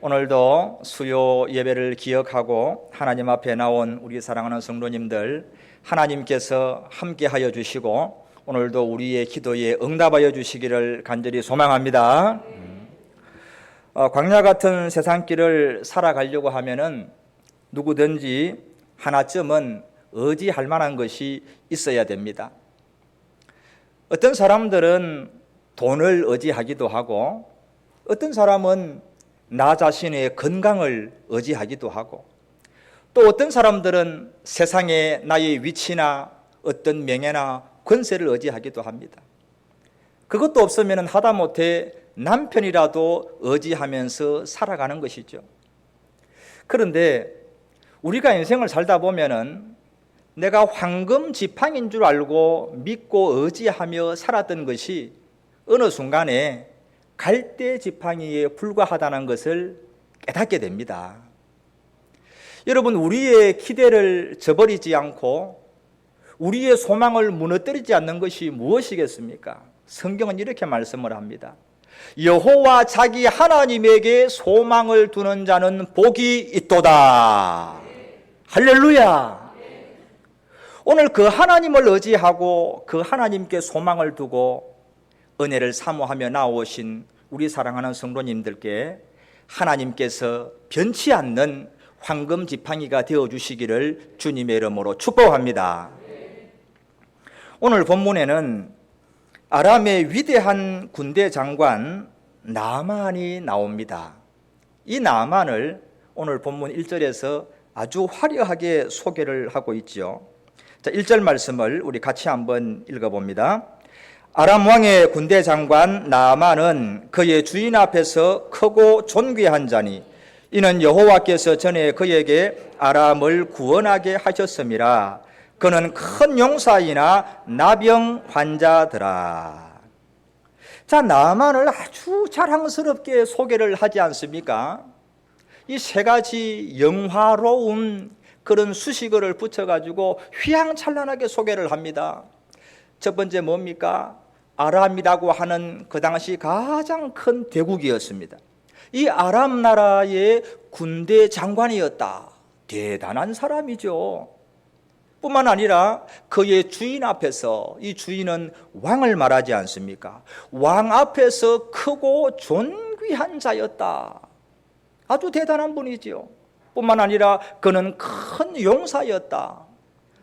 오늘도 수요 예배를 기억하고 하나님 앞에 나온 우리 사랑하는 성도님들, 하나님께서 함께하여 주시고 오늘도 우리의 기도에 응답하여 주시기를 간절히 소망합니다. 광야 같은 세상길을 살아가려고 하면은 누구든지 하나쯤은 의지할 만한 것이 있어야 됩니다. 어떤 사람들은 돈을 의지하기도 하고, 어떤 사람은 나 자신의 건강을 의지하기도 하고, 또 어떤 사람들은 세상에 나의 위치나 어떤 명예나 권세를 의지하기도 합니다. 그것도 없으면 하다못해 남편이라도 의지하면서 살아가는 것이죠. 그런데 우리가 인생을 살다 보면은 내가 황금 지팡인 줄 알고 믿고 의지하며 살았던 것이 어느 순간에 갈대 지팡이에 불과하다는 것을 깨닫게 됩니다. 여러분, 우리의 기대를 저버리지 않고 우리의 소망을 무너뜨리지 않는 것이 무엇이겠습니까? 성경은 이렇게 말씀을 합니다. 여호와 자기 하나님에게 소망을 두는 자는 복이 있도다. 할렐루야. 오늘 그 하나님을 의지하고 그 하나님께 소망을 두고 은혜를 사모하며 나오신 우리 사랑하는 성도님들께 하나님께서 변치 않는 황금 지팡이가 되어주시기를 주님의 이름으로 축복합니다. 오늘 본문에는 아람의 위대한 군대 장관 나만이 나옵니다. 이 나만을 오늘 본문 1절에서 아주 화려하게 소개를 하고 있죠. 자, 1절 말씀을 우리 같이 한번 읽어봅니다. 아람 왕의 군대 장관 나만은 그의 주인 앞에서 크고 존귀한 자니 이는 여호와께서 전에 그에게 아람을 구원하게 하셨음이라. 그는 큰 용사이나 나병 환자더라. 자, 나만을 아주 자랑스럽게 소개를 하지 않습니까? 이 세 가지 영화로운 그런 수식어를 붙여가지고 휘황찬란하게 소개를 합니다. 첫 번째 뭡니까? 아람이라고 하는 그 당시 가장 큰 대국이었습니다. 이 아람 나라의 군대 장관이었다. 대단한 사람이죠. 뿐만 아니라 그의 주인 앞에서, 이 주인은 왕을 말하지 않습니까? 왕 앞에서 크고 존귀한 자였다. 아주 대단한 분이지요. 뿐만 아니라 그는 큰 용사였다.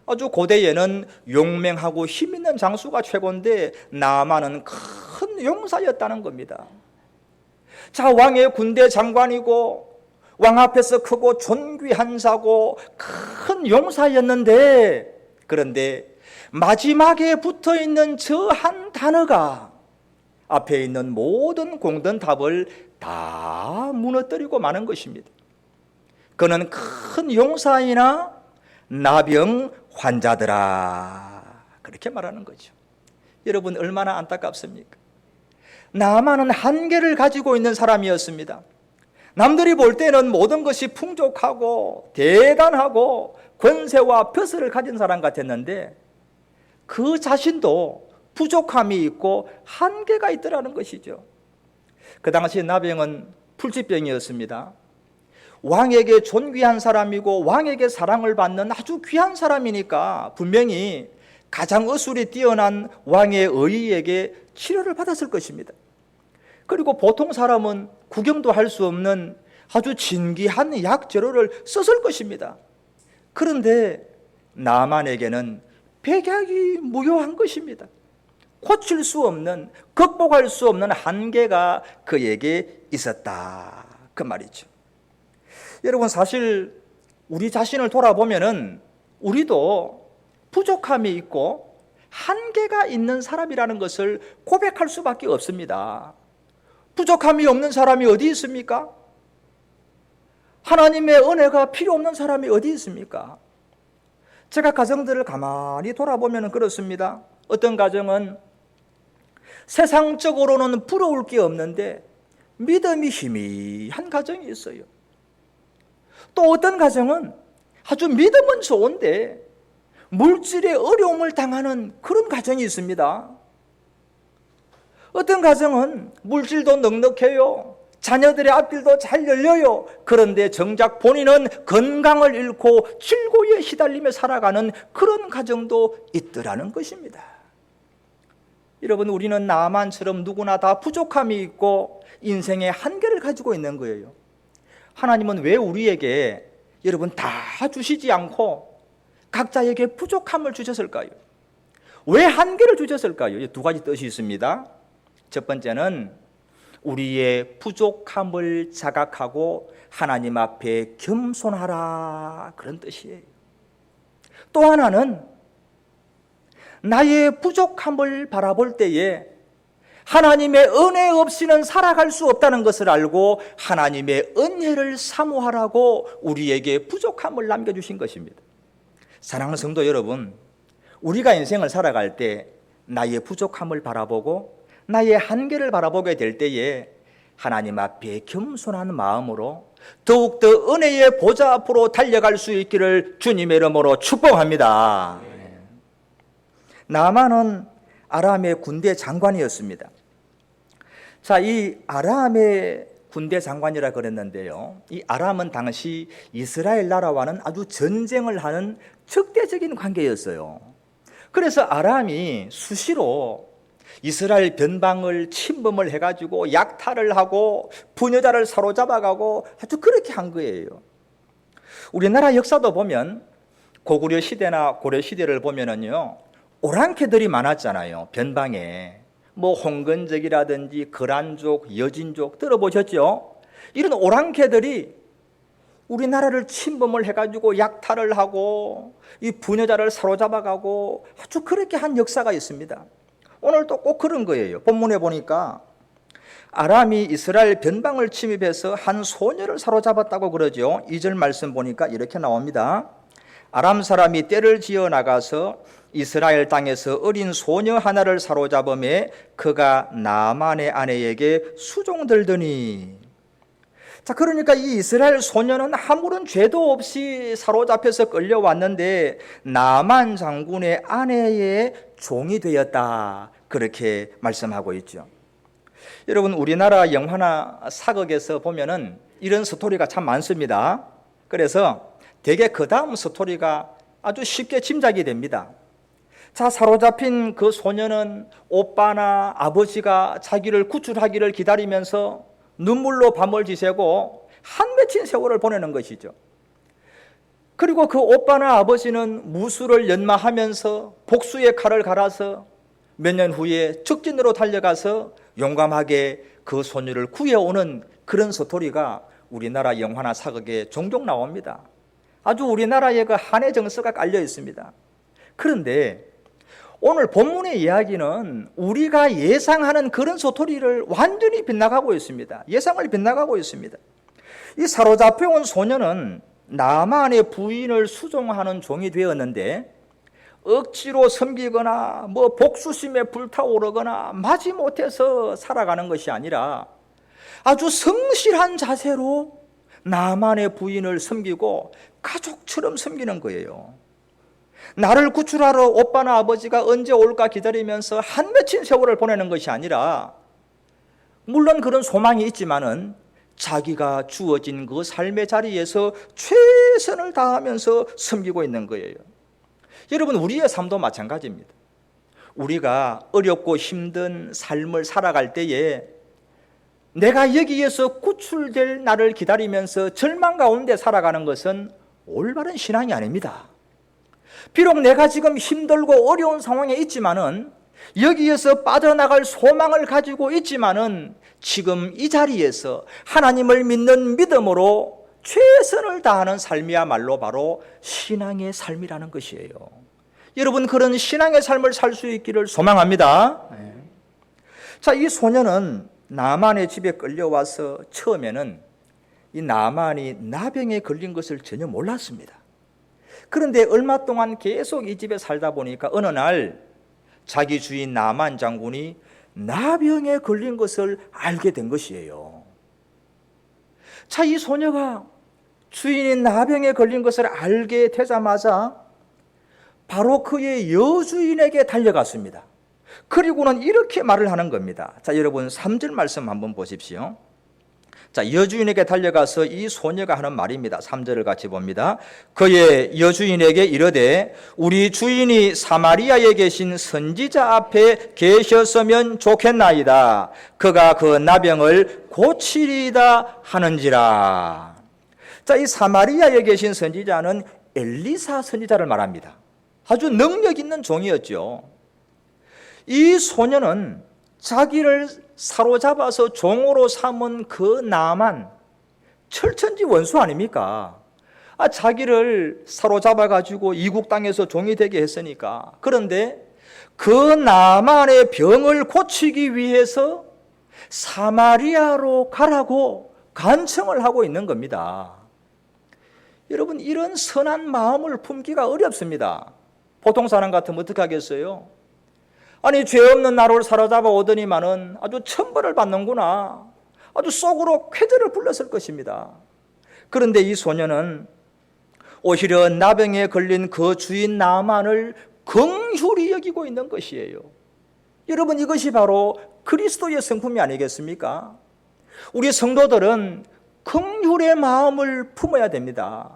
아주 고대에는 용맹하고 힘 있는 장수가 최고인데 나만은 큰 용사였다는 겁니다. 자, 왕의 군대 장관이고 왕 앞에서 크고 존귀한 자고 큰 용사였는데, 그런데 마지막에 붙어있는 저 한 단어가 앞에 있는 모든 공든탑을 다 무너뜨리고 마는 것입니다. 그는 큰 용사이나 나병 환자더라. 그렇게 말하는 거죠. 여러분, 얼마나 안타깝습니까? 나만은 한계를 가지고 있는 사람이었습니다. 남들이 볼 때는 모든 것이 풍족하고 대단하고 권세와 벼슬을 가진 사람 같았는데 그 자신도 부족함이 있고 한계가 있더라는 것이죠. 그 당시 나병은 풀쥐병이었습니다. 왕에게 존귀한 사람이고 왕에게 사랑을 받는 아주 귀한 사람이니까 분명히 가장 의술이 뛰어난 왕의 의의에게 치료를 받았을 것입니다. 그리고 보통 사람은 구경도 할 수 없는 아주 진귀한 약재료를 썼을 것입니다. 그런데 나만에게는 백약이 무효한 것입니다. 고칠 수 없는, 극복할 수 없는 한계가 그에게 있었다, 그 말이죠. 여러분, 사실 우리 자신을 돌아보면은 우리도 부족함이 있고 한계가 있는 사람이라는 것을 고백할 수밖에 없습니다. 부족함이 없는 사람이 어디 있습니까? 하나님의 은혜가 필요 없는 사람이 어디 있습니까? 제가 가정들을 가만히 돌아보면 그렇습니다. 어떤 가정은 세상적으로는 부러울 게 없는데 믿음이 희미한 가정이 있어요. 또 어떤 가정은 아주 믿음은 좋은데 물질의 어려움을 당하는 그런 가정이 있습니다. 어떤 가정은 물질도 넉넉해요. 자녀들의 앞길도 잘 열려요. 그런데 정작 본인은 건강을 잃고 질고에 시달리며 살아가는 그런 가정도 있더라는 것입니다. 여러분, 우리는 나만처럼 누구나 다 부족함이 있고 인생의 한계를 가지고 있는 거예요. 하나님은 왜 우리에게 여러분 다 주시지 않고 각자에게 부족함을 주셨을까요? 왜 한계를 주셨을까요? 두 가지 뜻이 있습니다. 첫 번째는 우리의 부족함을 자각하고 하나님 앞에 겸손하라, 그런 뜻이에요. 또 하나는 나의 부족함을 바라볼 때에 하나님의 은혜 없이는 살아갈 수 없다는 것을 알고 하나님의 은혜를 사모하라고 우리에게 부족함을 남겨주신 것입니다. 사랑하는 성도 여러분, 우리가 인생을 살아갈 때 나의 부족함을 바라보고 나의 한계를 바라보게 될 때에 하나님 앞에 겸손한 마음으로 더욱더 은혜의 보좌 앞으로 달려갈 수 있기를 주님의 이름으로 축복합니다. 나아만은 아람의 군대 장관이었습니다. 자, 이 아람의 군대 장관이라 그랬는데요, 이 아람은 당시 이스라엘 나라와는 아주 전쟁을 하는 적대적인 관계였어요. 그래서 아람이 수시로 이스라엘 변방을 침범을 해가지고 약탈을 하고 부녀자를 사로잡아가고 아주 그렇게 한 거예요. 우리나라 역사도 보면 고구려 시대나 고려 시대를 보면은요, 오랑캐들이 많았잖아요. 변방에 뭐 홍건적이라든지 거란족, 여진족 들어보셨죠? 이런 오랑캐들이 우리나라를 침범을 해가지고 약탈을 하고 이 부녀자를 사로잡아가고 아주 그렇게 한 역사가 있습니다. 오늘도 꼭 그런 거예요. 본문에 보니까 아람이 이스라엘 변방을 침입해서 한 소녀를 사로잡았다고 그러죠. 2절 말씀 보니까 이렇게 나옵니다. 아람 사람이 떼를 지어 나가서 이스라엘 땅에서 어린 소녀 하나를 사로잡음에 그가 나만의 아내에게 수종들더니. 자, 그러니까 이 이스라엘 소녀는 아무런 죄도 없이 사로잡혀서 끌려왔는데 나만 장군의 아내의 종이 되었다, 그렇게 말씀하고 있죠. 여러분, 우리나라 영화나 사극에서 보면은 이런 스토리가 참 많습니다. 그래서 대개 그 다음 스토리가 아주 쉽게 짐작이 됩니다. 자, 사로잡힌 그 소녀는 오빠나 아버지가 자기를 구출하기를 기다리면서 눈물로 밤을 지새고 한 맺힌 세월을 보내는 것이죠. 그리고 그 오빠나 아버지는 무술을 연마하면서 복수의 칼을 갈아서 몇 년 후에 적진으로 달려가서 용감하게 그 소녀를 구해오는 그런 스토리가 우리나라 영화나 사극에 종종 나옵니다. 아주 우리나라의 그 한해 정서가 깔려 있습니다. 그런데 오늘 본문의 이야기는 우리가 예상하는 그런 스토리를 완전히 빗나가고 있습니다. 예상을 빗나가고 있습니다. 이 사로잡혀온 소녀는 나만의 부인을 수종하는 종이 되었는데 억지로 섬기거나 뭐 복수심에 불타오르거나 마지못해서 살아가는 것이 아니라 아주 성실한 자세로 나만의 부인을 섬기고 가족처럼 섬기는 거예요. 나를 구출하러 오빠나 아버지가 언제 올까 기다리면서 한 맺힌 세월을 보내는 것이 아니라, 물론 그런 소망이 있지만은 자기가 주어진 그 삶의 자리에서 최선을 다하면서 섬기고 있는 거예요. 여러분, 우리의 삶도 마찬가지입니다. 우리가 어렵고 힘든 삶을 살아갈 때에 내가 여기에서 구출될 날을 기다리면서 절망 가운데 살아가는 것은 올바른 신앙이 아닙니다. 비록 내가 지금 힘들고 어려운 상황에 있지만은, 여기에서 빠져나갈 소망을 가지고 있지만은, 지금 이 자리에서 하나님을 믿는 믿음으로 최선을 다하는 삶이야말로 바로 신앙의 삶이라는 것이에요. 여러분, 그런 신앙의 삶을 살 수 있기를 소망합니다. 자, 이 소녀는 나만의 집에 끌려와서 처음에는 이 나만이 나병에 걸린 것을 전혀 몰랐습니다. 그런데 얼마 동안 계속 이 집에 살다 보니까 어느 날 자기 주인 나만 장군이 나병에 걸린 것을 알게 된 것이에요. 자, 이 소녀가 주인이 나병에 걸린 것을 알게 되자마자 바로 그의 여주인에게 달려갔습니다. 그리고는 이렇게 말을 하는 겁니다. 자, 여러분 3절 말씀 한번 보십시오. 자, 여주인에게 달려가서 이 소녀가 하는 말입니다. 3절을 같이 봅니다. 그의 여주인에게 이르되 우리 주인이 사마리아에 계신 선지자 앞에 계셨으면 좋겠나이다. 그가 그 나병을 고치리이다 하는지라. 자, 이 사마리아에 계신 선지자는 엘리사 선지자를 말합니다. 아주 능력 있는 종이었죠. 이 소녀는 자기를 사로잡아서 종으로 삼은 그 나만, 철천지 원수 아닙니까? 자기를 사로잡아 가지고 이국 땅에서 종이 되게 했으니까. 그런데 그 나만의 병을 고치기 위해서 사마리아로 가라고 간청을 하고 있는 겁니다. 여러분, 이런 선한 마음을 품기가 어렵습니다. 보통 사람 같으면 어떻게 하겠어요? 아니, 죄 없는 나를 사로잡아 오더니만은 아주 천벌을 받는구나. 아주 속으로 쾌재를 불렀을 것입니다. 그런데 이 소녀는 오히려 나병에 걸린 그 주인 나만을 긍휼히 여기고 있는 것이에요. 여러분, 이것이 바로 그리스도의 성품이 아니겠습니까? 우리 성도들은 긍휼의 마음을 품어야 됩니다.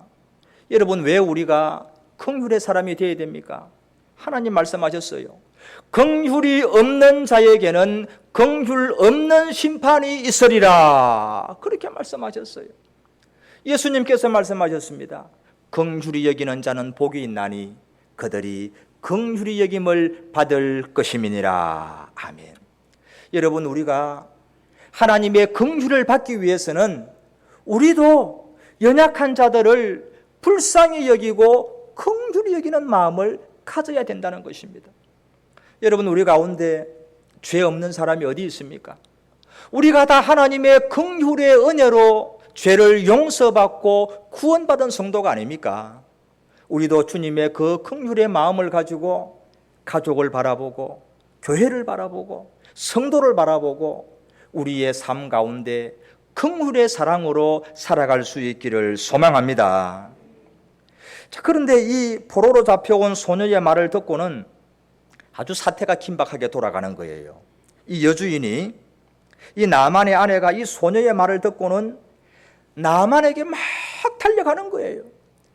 여러분, 왜 우리가 긍휼의 사람이 되어야 됩니까? 하나님 말씀하셨어요. 긍휼이 없는 자에게는 긍휼 없는 심판이 있으리라. 그렇게 말씀하셨어요. 예수님께서 말씀하셨습니다. 긍휼히 여기는 자는 복이 있나니 그들이 긍휼히 여김을 받을 것임이니라. 아멘. 여러분, 우리가 하나님의 긍휼을 받기 위해서는 우리도 연약한 자들을 불쌍히 여기고 긍휼히 여기는 마음을 가져야 된다는 것입니다. 여러분, 우리 가운데 죄 없는 사람이 어디 있습니까? 우리가 다 하나님의 긍휼의 은혜로 죄를 용서받고 구원받은 성도가 아닙니까? 우리도 주님의 그 긍휼의 마음을 가지고 가족을 바라보고 교회를 바라보고 성도를 바라보고 우리의 삶 가운데 긍휼의 사랑으로 살아갈 수 있기를 소망합니다. 자, 그런데 이 포로로 잡혀온 소녀의 말을 듣고는 아주 사태가 긴박하게 돌아가는 거예요. 이 여주인이, 이 나만의 아내가 이 소녀의 말을 듣고는 나만에게 막 달려가는 거예요.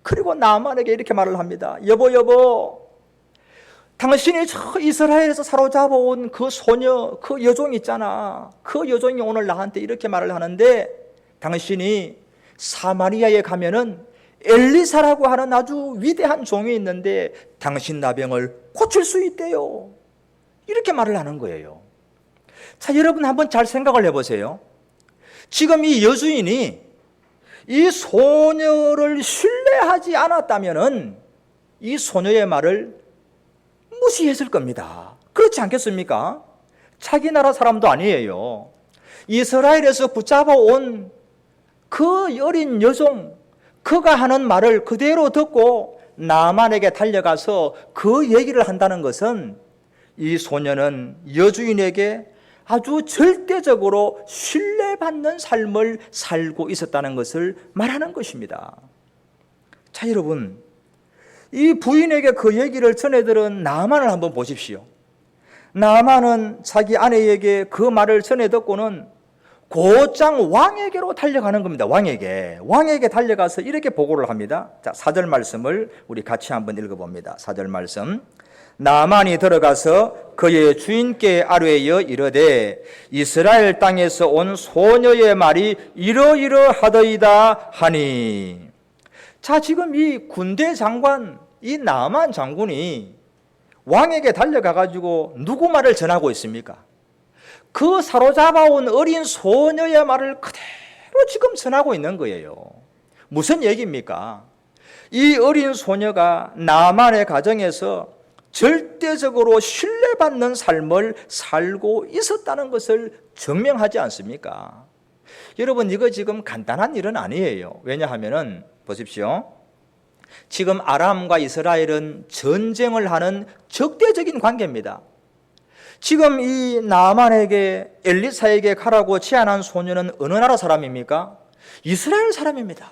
그리고 나만에게 이렇게 말을 합니다. 여보, 당신이 저 이스라엘에서 사로잡아온 그 소녀, 그 여종 있잖아. 그 여종이 오늘 나한테 이렇게 말을 하는데 당신이 사마리아에 가면은 엘리사라고 하는 아주 위대한 종이 있는데 당신 나병을 고칠 수 있대요. 이렇게 말을 하는 거예요. 자, 여러분 한번 잘 생각을 해보세요. 지금 이 여주인이 이 소녀를 신뢰하지 않았다면은 이 소녀의 말을 무시했을 겁니다. 그렇지 않겠습니까? 자기 나라 사람도 아니에요. 이스라엘에서 붙잡아온 그 어린 여종, 그가 하는 말을 그대로 듣고 나만에게 달려가서 그 얘기를 한다는 것은 이 소녀는 여주인에게 아주 절대적으로 신뢰받는 삶을 살고 있었다는 것을 말하는 것입니다. 자, 여러분, 이 부인에게 그 얘기를 전해들은 나만을 한번 보십시오. 나만은 자기 아내에게 그 말을 전해 듣고는 곧장 왕에게로 달려가는 겁니다. 왕에게 달려가서 이렇게 보고를 합니다. 자, 4절 말씀을 우리 같이 한번 읽어봅니다. 4절 말씀. 나만이 들어가서 그의 주인께 아뢰어 이르되 이스라엘 땅에서 온 소녀의 말이 이러이러하더이다 하니. 자, 지금 이 군대 장관, 이 나만 장군이 왕에게 달려가가지고 누구 말을 전하고 있습니까? 그 사로잡아온 어린 소녀의 말을 그대로 지금 전하고 있는 거예요. 무슨 얘기입니까? 이 어린 소녀가 나만의 가정에서 절대적으로 신뢰받는 삶을 살고 있었다는 것을 증명하지 않습니까? 여러분, 이거 지금 간단한 일은 아니에요. 왜냐하면은 보십시오. 지금 아람과 이스라엘은 전쟁을 하는 적대적인 관계입니다. 지금 이 나만에게 엘리사에게 가라고 제안한 소녀는 어느 나라 사람입니까? 이스라엘 사람입니다.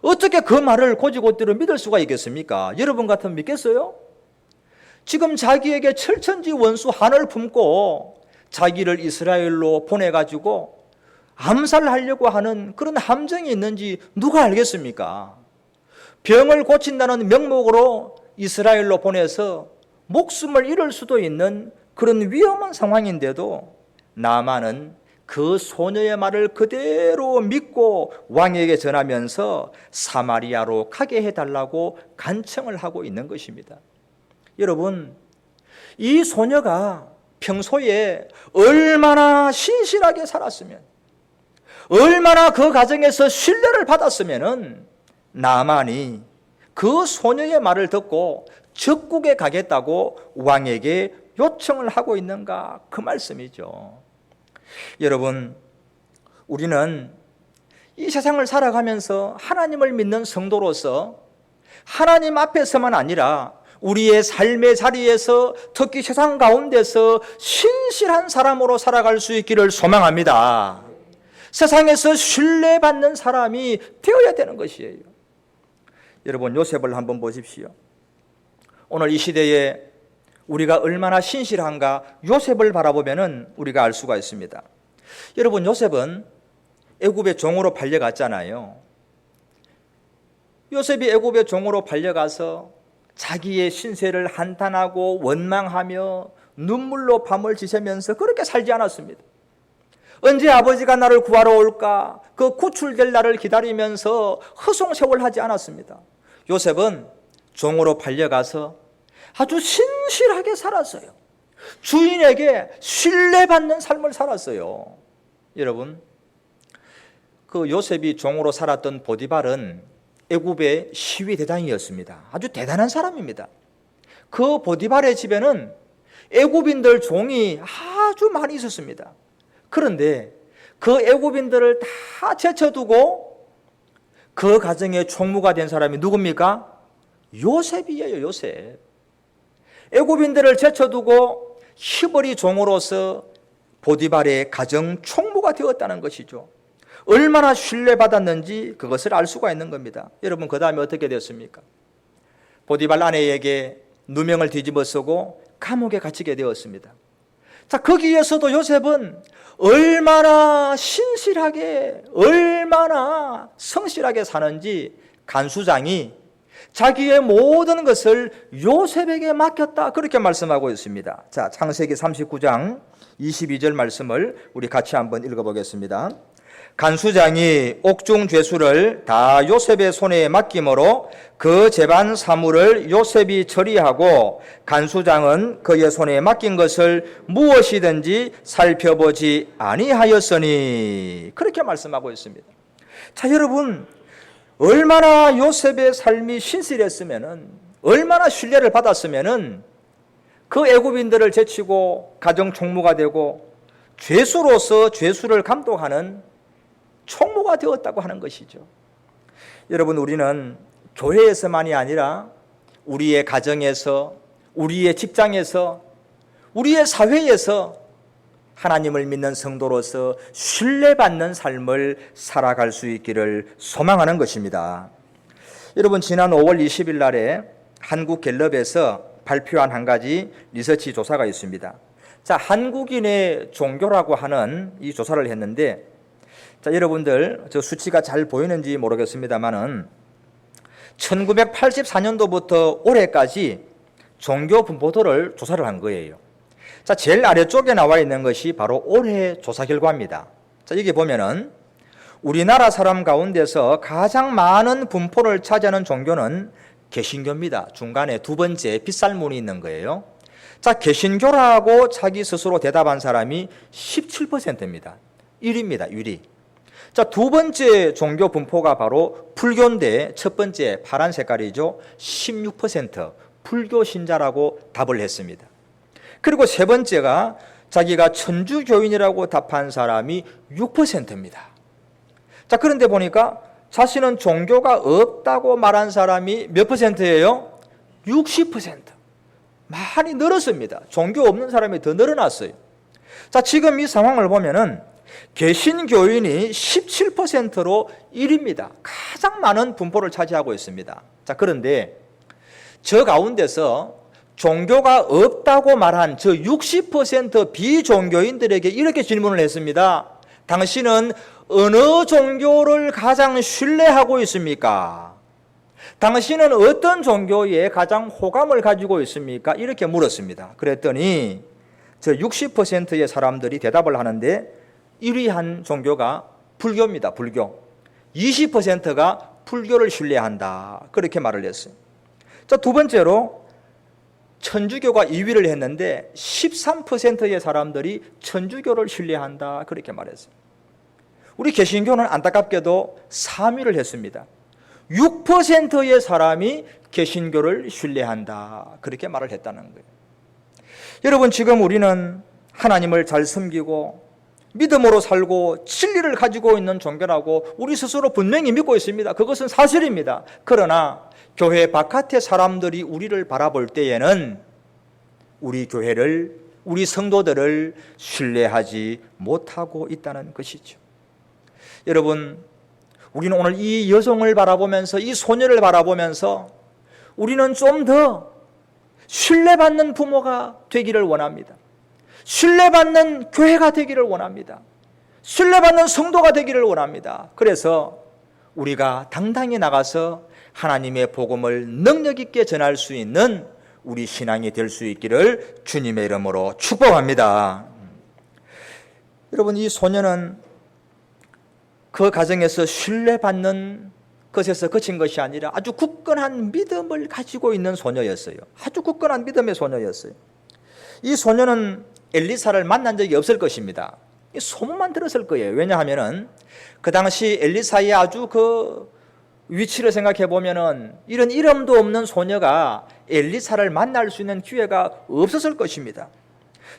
어떻게 그 말을 곧이곧대로 믿을 수가 있겠습니까? 여러분 같으면 믿겠어요? 지금 자기에게 철천지 원수 한을 품고 자기를 이스라엘로 보내가지고 암살하려고 하는 그런 함정이 있는지 누가 알겠습니까? 병을 고친다는 명목으로 이스라엘로 보내서 목숨을 잃을 수도 있는 그런 위험한 상황인데도 나아만은 그 소녀의 말을 그대로 믿고 왕에게 전하면서 사마리아로 가게 해달라고 간청을 하고 있는 것입니다. 여러분, 이 소녀가 평소에 얼마나 신실하게 살았으면, 얼마나 그 가정에서 신뢰를 받았으면 나아만이 그 소녀의 말을 듣고 적국에 가겠다고 왕에게 요청을 하고 있는가, 그 말씀이죠. 여러분, 우리는 이 세상을 살아가면서 하나님을 믿는 성도로서 하나님 앞에서만 아니라 우리의 삶의 자리에서, 특히 세상 가운데서 신실한 사람으로 살아갈 수 있기를 소망합니다. 세상에서 신뢰받는 사람이 되어야 되는 것이에요. 여러분, 요셉을 한번 보십시오. 오늘 이 시대에 우리가 얼마나 신실한가 요셉을 바라보면 우리가 알 수가 있습니다. 여러분, 요셉은 애굽의 종으로 팔려갔잖아요. 요셉이 애굽의 종으로 팔려가서 자기의 신세를 한탄하고 원망하며 눈물로 밤을 지새면서 그렇게 살지 않았습니다. 언제 아버지가 나를 구하러 올까, 그 구출될 날을 기다리면서 허송세월하지 않았습니다. 요셉은 종으로 팔려가서 아주 신실하게 살았어요. 주인에게 신뢰받는 삶을 살았어요. 여러분, 그 요셉이 종으로 살았던 보디발은 애굽의 시위대장이었습니다. 아주 대단한 사람입니다. 그 보디발의 집에는 애굽인들 종이 아주 많이 있었습니다. 그런데 그 애굽인들을 다 제쳐두고 그 가정의 총무가 된 사람이 누굽니까? 요셉이에요, 요셉. 애굽인들을 제쳐두고 히브리 종으로서 보디발의 가정 총무가 되었다는 것이죠. 얼마나 신뢰받았는지 그것을 알 수가 있는 겁니다. 여러분, 그 다음에 어떻게 됐습니까? 보디발 아내에게 누명을 뒤집어 쓰고 감옥에 갇히게 되었습니다. 자, 거기에서도 요셉은 얼마나 신실하게, 얼마나 성실하게 사는지 간수장이 자기의 모든 것을 요셉에게 맡겼다, 그렇게 말씀하고 있습니다. 자, 창세기 39장 22절 말씀을 우리 같이 한번 읽어보겠습니다. 간수장이 옥중 죄수를 다 요셉의 손에 맡김으로 그 재반 사물을 요셉이 처리하고 간수장은 그의 손에 맡긴 것을 무엇이든지 살펴보지 아니하였으니, 그렇게 말씀하고 있습니다. 자, 여러분, 얼마나 요셉의 삶이 신실했으면은, 얼마나 신뢰를 받았으면은 그 애굽인들을 제치고 가정 총무가 되고 죄수로서 죄수를 감독하는 총무가 되었다고 하는 것이죠. 여러분, 우리는 교회에서만이 아니라 우리의 가정에서, 우리의 직장에서, 우리의 사회에서 하나님을 믿는 성도로서 신뢰받는 삶을 살아갈 수 있기를 소망하는 것입니다. 여러분, 지난 5월 20일 날에 한국갤럽에서 발표한 한 가지 리서치 조사가 있습니다. 자, 한국인의 종교라고 하는 이 조사를 했는데, 자, 여러분들 저 수치가 잘 보이는지 모르겠습니다만은 1984년도부터 올해까지 종교 분포도를 조사를 한 거예요. 자, 제일 아래쪽에 나와 있는 것이 바로 올해 조사 결과입니다. 자, 여기 보면은 우리나라 사람 가운데서 가장 많은 분포를 차지하는 종교는 개신교입니다. 중간에 두 번째 빗살문이 있는 거예요. 자, 개신교라고 자기 스스로 대답한 사람이 17%입니다. 1위입니다. 1위. 자, 두 번째 종교 분포가 바로 불교인데 첫 번째 파란 색깔이죠. 16% 불교 신자라고 답을 했습니다. 그리고 세 번째가 자기가 천주교인이라고 답한 사람이 6%입니다. 자, 그런데 보니까 자신은 종교가 없다고 말한 사람이 몇 %예요? 60%. 많이 늘었습니다. 종교 없는 사람이 더 늘어났어요. 자, 지금 이 상황을 보면은 개신교인이 17%로 1위입니다. 가장 많은 분포를 차지하고 있습니다. 자, 그런데 저 가운데서 종교가 없다고 말한 저 60% 비종교인들에게 이렇게 질문을 했습니다. 당신은 어느 종교를 가장 신뢰하고 있습니까? 당신은 어떤 종교에 가장 호감을 가지고 있습니까? 이렇게 물었습니다. 그랬더니 저 60%의 사람들이 대답을 하는데 1위 한 종교가 불교입니다. 불교. 20%가 불교를 신뢰한다. 그렇게 말을 했어요. 자, 두 번째로 천주교가 2위를 했는데 13%의 사람들이 천주교를 신뢰한다. 그렇게 말했어요. 우리 개신교는 안타깝게도 3위를 했습니다. 6%의 사람이 개신교를 신뢰한다. 그렇게 말을 했다는 거예요. 여러분, 지금 우리는 하나님을 잘 섬기고 믿음으로 살고 진리를 가지고 있는 종교라고 우리 스스로 분명히 믿고 있습니다. 그것은 사실입니다. 그러나 교회 바깥의 사람들이 우리를 바라볼 때에는 우리 교회를, 우리 성도들을 신뢰하지 못하고 있다는 것이죠. 여러분, 우리는 오늘 이 여성을 바라보면서, 이 소녀를 바라보면서 우리는 좀 더 신뢰받는 부모가 되기를 원합니다. 신뢰받는 교회가 되기를 원합니다. 신뢰받는 성도가 되기를 원합니다. 그래서 우리가 당당히 나가서 하나님의 복음을 능력 있게 전할 수 있는 우리 신앙이 될 수 있기를 주님의 이름으로 축복합니다. 여러분, 이 소녀는 그 가정에서 신뢰받는 것에서 그친 것이 아니라 아주 굳건한 믿음을 가지고 있는 소녀였어요. 아주 굳건한 믿음의 소녀였어요. 이 소녀는 엘리사를 만난 적이 없을 것입니다. 소문만 들었을 거예요. 왜냐하면은 그 당시 엘리사의 아주 그 위치를 생각해 보면은 이런 이름도 없는 소녀가 엘리사를 만날 수 있는 기회가 없었을 것입니다.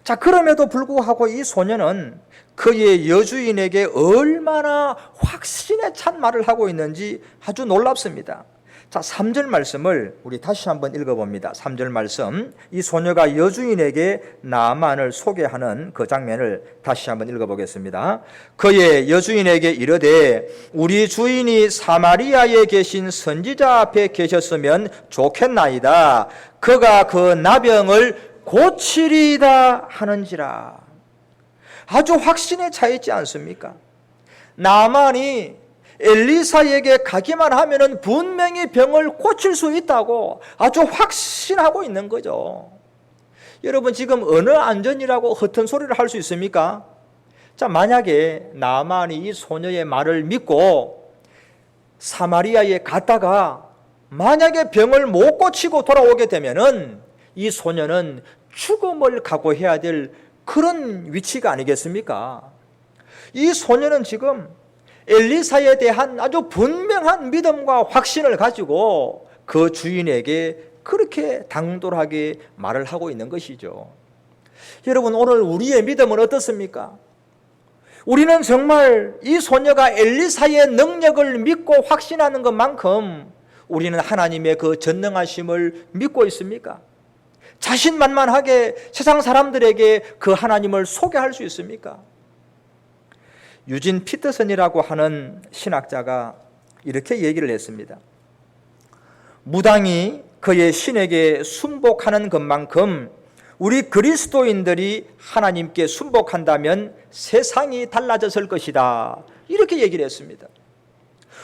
자, 그럼에도 불구하고 이 소녀는 그의 여주인에게 얼마나 확신에 찬 말을 하고 있는지 아주 놀랍습니다. 자, 3절 말씀을 우리 다시 한번 읽어봅니다. 3절 말씀, 이 소녀가 여주인에게 나아만을 소개하는 그 장면을 다시 한번 읽어보겠습니다. 그의 여주인에게 이르되 우리 주인이 사마리아에 계신 선지자 앞에 계셨으면 좋겠나이다. 그가 그 나병을 고치리이다 하는지라. 아주 확신에 차 있지 않습니까? 나아만이 엘리사에게 가기만 하면은 분명히 병을 고칠 수 있다고 아주 확신하고 있는 거죠. 여러분, 지금 어느 안전이라고 허튼 소리를 할 수 있습니까? 자, 만약에 나아만이 이 소녀의 말을 믿고 사마리아에 갔다가 만약에 병을 못 고치고 돌아오게 되면은 이 소녀는 죽음을 각오해야 될 그런 위치가 아니겠습니까? 이 소녀는 지금 엘리사에 대한 아주 분명한 믿음과 확신을 가지고 그 주인에게 그렇게 당돌하게 말을 하고 있는 것이죠. 여러분, 오늘 우리의 믿음은 어떻습니까? 우리는 정말 이 소녀가 엘리사의 능력을 믿고 확신하는 것만큼 우리는 하나님의 그 전능하심을 믿고 있습니까? 자신만만하게 세상 사람들에게 그 하나님을 소개할 수 있습니까? 유진 피터슨이라고 하는 신학자가 이렇게 얘기를 했습니다. 무당이 그의 신에게 순복하는 것만큼 우리 그리스도인들이 하나님께 순복한다면 세상이 달라졌을 것이다. 이렇게 얘기를 했습니다.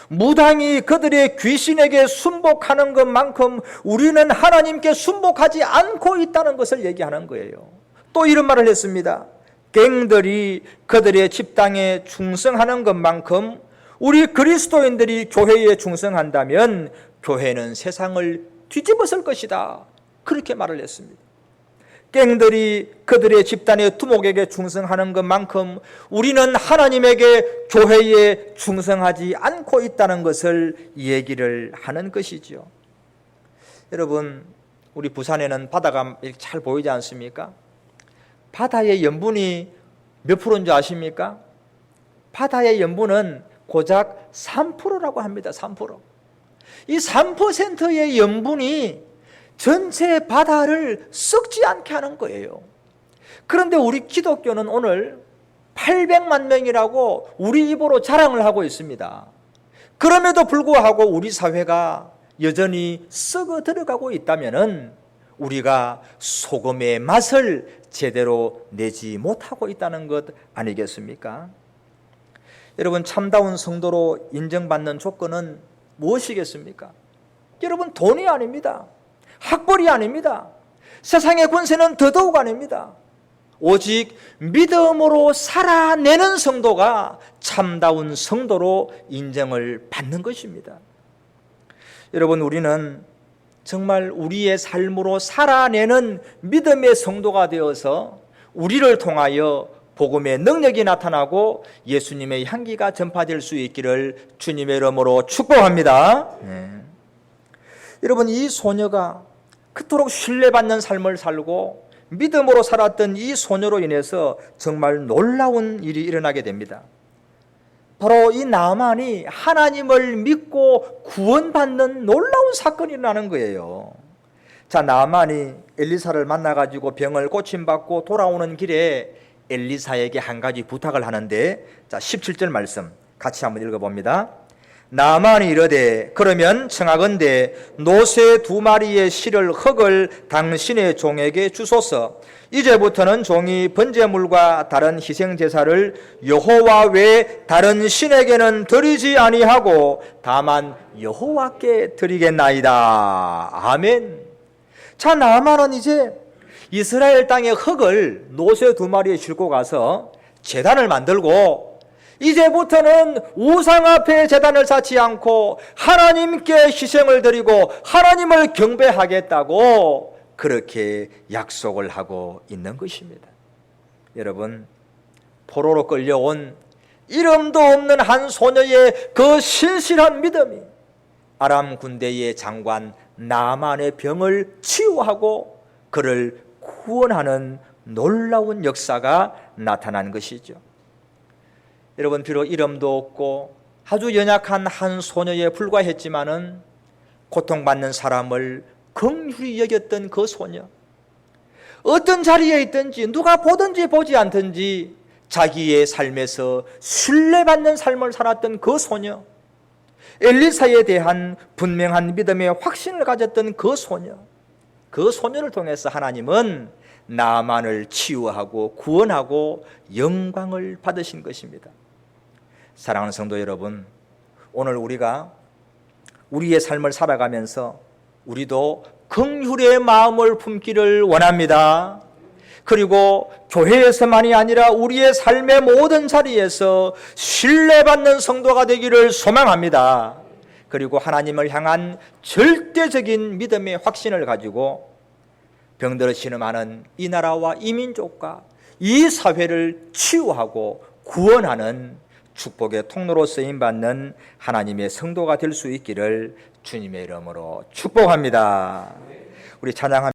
무당이 그들의 귀신에게 순복하는 것만큼 우리는 하나님께 순복하지 않고 있다는 것을 얘기하는 거예요. 또 이런 말을 했습니다. 갱들이 그들의 집당에 충성하는 것만큼 우리 그리스도인들이 교회에 충성한다면 교회는 세상을 뒤집었을 것이다. 그렇게 말을 했습니다. 갱들이 그들의 집단의 두목에게 충성하는 것만큼 우리는 하나님에게 교회에 충성하지 않고 있다는 것을 얘기를 하는 것이죠. 여러분, 우리 부산에는 바다가 잘 보이지 않습니까? 바다의 염분이 몇 프로인 줄 아십니까? 바다의 염분은 고작 3%라고 합니다. 3%. 이 3%의 염분이 전체 바다를 썩지 않게 하는 거예요. 그런데 우리 기독교는 오늘 800만 명이라고 우리 입으로 자랑을 하고 있습니다. 그럼에도 불구하고 우리 사회가 여전히 썩어 들어가고 있다면은 우리가 소금의 맛을 제대로 내지 못하고 있다는 것 아니겠습니까? 여러분, 참다운 성도로 인정받는 조건은 무엇이겠습니까? 여러분, 돈이 아닙니다. 학벌이 아닙니다. 세상의 권세는 더더욱 아닙니다. 오직 믿음으로 살아내는 성도가 참다운 성도로 인정을 받는 것입니다. 여러분, 우리는 정말 우리의 삶으로 살아내는 믿음의 성도가 되어서 우리를 통하여 복음의 능력이 나타나고 예수님의 향기가 전파될 수 있기를 주님의 이름으로 축복합니다. 여러분, 이 소녀가 그토록 신뢰받는 삶을 살고 믿음으로 살았던 이 소녀로 인해서 정말 놀라운 일이 일어나게 됩니다. 바로 이 나만이 하나님을 믿고 구원받는 놀라운 사건이 일어나는 거예요. 자, 나만이 엘리사를 만나가지고 병을 고침받고 돌아오는 길에 엘리사에게 한 가지 부탁을 하는데, 자, 17절 말씀 같이 한번 읽어봅니다. 나만이 이르되 그러면 청하건대 노새 2마리의 실을 흙을 당신의 종에게 주소서. 이제부터는 종이 번제물과 다른 희생제사를 여호와 외 다른 신에게는 드리지 아니하고 다만 여호와께 드리겠나이다. 아멘. 자, 나만은 이제 이스라엘 땅의 흙을 노새 2마리에 싣고 가서 제단을 만들고 이제부터는 우상 앞에 제단을 쌓지 않고 하나님께 희생을 드리고 하나님을 경배하겠다고 그렇게 약속을 하고 있는 것입니다. 여러분, 포로로 끌려온 이름도 없는 한 소녀의 그 신실한 믿음이 아람 군대의 장관 나만의 병을 치유하고 그를 구원하는 놀라운 역사가 나타난 것이죠. 여러분, 비록 이름도 없고 아주 연약한 한 소녀에 불과했지만은 고통받는 사람을 긍휼히 여겼던 그 소녀, 어떤 자리에 있든지 누가 보든지 보지 않든지 자기의 삶에서 신뢰받는 삶을 살았던 그 소녀, 엘리사에 대한 분명한 믿음의 확신을 가졌던 그 소녀, 그 소녀를 통해서 하나님은 나만을 치유하고 구원하고 영광을 받으신 것입니다. 사랑하는 성도 여러분, 오늘 우리가 우리의 삶을 살아가면서 우리도 긍휼의 마음을 품기를 원합니다. 그리고 교회에서만이 아니라 우리의 삶의 모든 자리에서 신뢰받는 성도가 되기를 소망합니다. 그리고 하나님을 향한 절대적인 믿음의 확신을 가지고 병들어 신음하는 이 나라와 이 민족과 이 사회를 치유하고 구원하는 축복의 통로로 쓰임받는 하나님의 성도가 될 수 있기를 주님의 이름으로 축복합니다. 우리 찬양합니다.